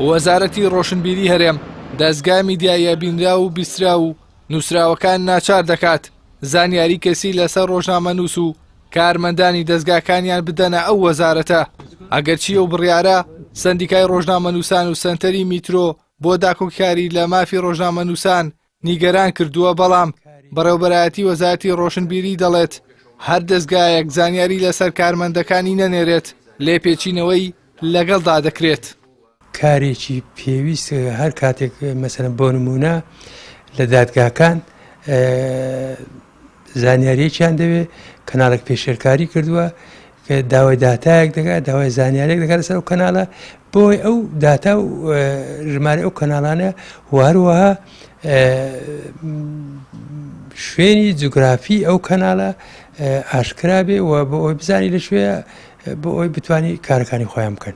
وەزارەتی ڕۆشنبیری هەرێم دەستگای میدیایە بینرا و بیسترا و نووسراوەکان ناچار دەکات زانیاری کەسی لەسەر ڕۆژنامە نووس و کارمەندانی دەستگاکانیان بدەنە ئەو وەزارەتە. ئەگەرچی ئەو بڕیارە سەندیکای ڕۆژنامە نووسان و سەنتەری میترۆ بۆ داکۆکاری لە مافی ڕۆژنامە نووسان نیگەران کردووە، بەڵام بەڕێوەبەرایەتی وەزارەتی ڕۆشنبیری دەڵێت هەر دەستگایەک زانیاری لەسەر کارمەندەکانی نەنێرێت لێپێچینەوەی لەگەڵدا دەکرێت. کارێکی پێویست هەر کاتێک مەسەلەن بۆ نمونە لە دادگاکان زانیاریەکیان دەوێت کەناڵێک پێشێرکاری کردووە کە داوای داتایەک دەکات، داوای زانیارێک دەکات لەسەر ئەو کەناڵە بۆی ئەو داتا و ژمارە ئەو کەناڵانە هەروەها شوێنی جوگرافی ئەو کەناڵە ئاشکرا بێ و بۆ ئەوی بزانی لەکوێ بۆ ئەوی بتوانی کارەکانی خۆیان بکەن.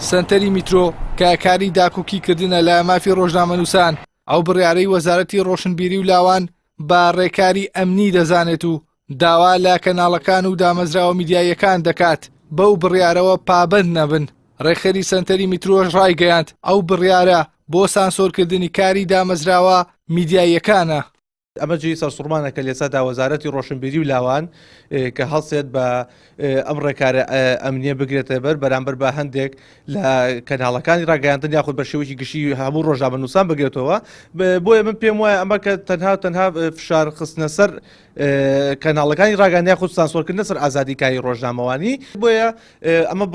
سەنتەری میترۆ کە کاری داکۆکیکردنە لە مافی ڕۆژنامە نووسان ئەو بڕیارەی وەزارەتی ڕۆشنبیری و لاوان بە ڕێکاری ئەمنی دەزانێت و داوا لە کەناڵەکان و دامەزراوە میدیایەکان دەکات بەو بڕیارەوە پابند نەبن. ڕێخەری سەنتەری میترۆش ڕایگەیاند ئەو بڕیارە بۆ سانسۆرکردنی کاری دامەزراوە میدیایەکانە. ئەمە جێی سەرسوڕمانەکە لێسەدا وەزارەتی ڕۆشنبیری و لاوان کە هەڵسێت بە ئەم ڕێکارە ئەمنیە بگرێتە بەرامبەر بە هەندێک لە کەناڵەکانی ڕاگەیاندن یاخود بە شێوەیەکی گشتی هەموو ڕۆژنامە نووسان بگرێتەوە. بۆیە من پێم وایە ئەمە کە تەنها فشار خستنە سەر کەناڵەکانی ڕاگەاندن یاخود سانسۆرکردنە سەر ئازادیکاری ڕۆژنامەوانی. بۆیە ئەمە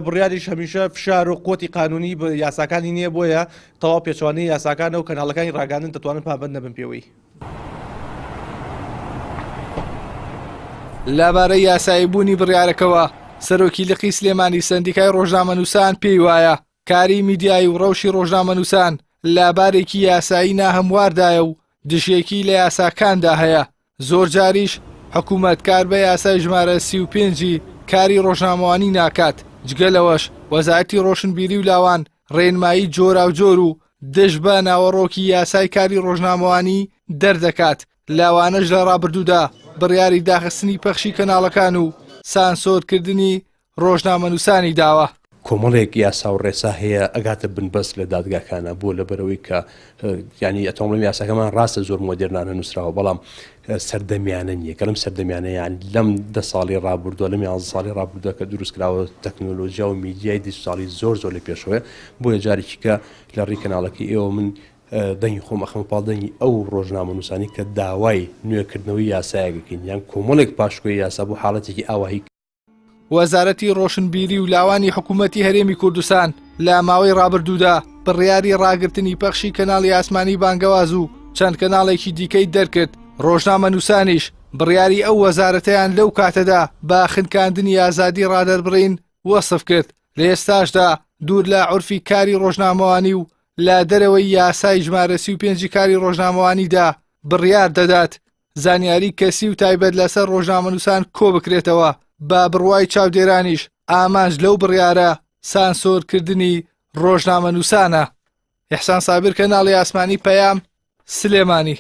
بڕیاریش هەمیشە فشار و قوتی قانونی یاساکانی نییە، بۆیە تەواو پێچوانەی یاساکانە و کەناڵەکانی ڕاگەاندن دەتوانن پابند نەبن پێوەی. لەبارەی یاساییبوونی بڕیارەکەوە سەرۆکی لقی سلێمانی سەندیکای ڕۆژنامە نووسان پێی وایە کاری میدیایی و ڕەوشی ڕۆژنامە نووسان لەبارێکی یاسایی ناهەمواردایە و دژێکی لە یاساکاندا هەیە. زۆر جاریش حکوومەت کار بە یاسای ژمارە 35 کاری ڕۆژنامەوانی ناکات. جگەلەوەش وەزارەتی ڕۆشنبیری و لاوان ڕێنمایی جۆراوجۆر و دژ بە ناوەڕۆکی یاسای کاری ڕۆژنامەوانی دەردەکات. لاوانەش لە ڕابردوودا بڕیاری داخستنی پەخشی کەناڵەکان و سانسۆرکردنی ڕۆژنامە نووسانی داوە. کۆمەڵێک یاسا و ڕێسا هەیە ئەگاتە بنبەست لە دادگاکانە بۆ لەبەرەوەی کە ینی ئەتۆمڵم یاساکەمان ڕاستە زۆر مۆدێرنانە نووسراوە، بەڵام سەردەمیانە نییە کە لەم سەردەمیانەیان لەم 10 ساڵی ڕابردووە لەم 11 ساڵی ڕابردووە کە دروستکراوە تەکنۆلۆژیا و میدیای دیجیتاڵی زۆر لە پێشەوە. بۆیە جارێکی کە لە ڕێی کەناڵەکەی ئێوە من دەنگی خۆم ئەخەم پاڵدەنگی ئەو ڕۆژنامە نووسانی کە داوای نوێکردنەوەی یاسایەکەکەین یان کۆمەڵێک پاشکۆی یاسا بۆ حاڵەتێکی ئاواهی. وەزارەتی ڕۆشنبیری و لاوانی حکوومەتی هەرێمی کوردستان لە ماوەی ڕابردوودا بڕیاری ڕاگررتنی پەخشی کەناڵی ئاسمانی بانگەواز و چەند کەناڵێکی دیکەی دەرکرد. ڕۆژنامە نووسانیش بڕیاری ئەو وەزارەتەیان لەو کاتەدا با خنکاندنی ئازادی ڕادەربڕین وەسف کرد. لە ئێستاشدا دوور لە عورفی کاری ڕۆژنامەوانی و لە دەرەوەی یاسای ژمارە 35 کاری ڕۆژنامەوانیدا بڕیار دەدات زانیاری کەسی و تایبەت لەسەر ڕۆژنامە نووسان کۆ بکرێتەوە. با بڕوای چاودێرانیش ئامانج لەو بڕیارە سانسۆرکردنی ڕۆژنامە نووسانە. ئیحسان سابر، کەناڵی ئاسمانی، پەیام، سلێمانی.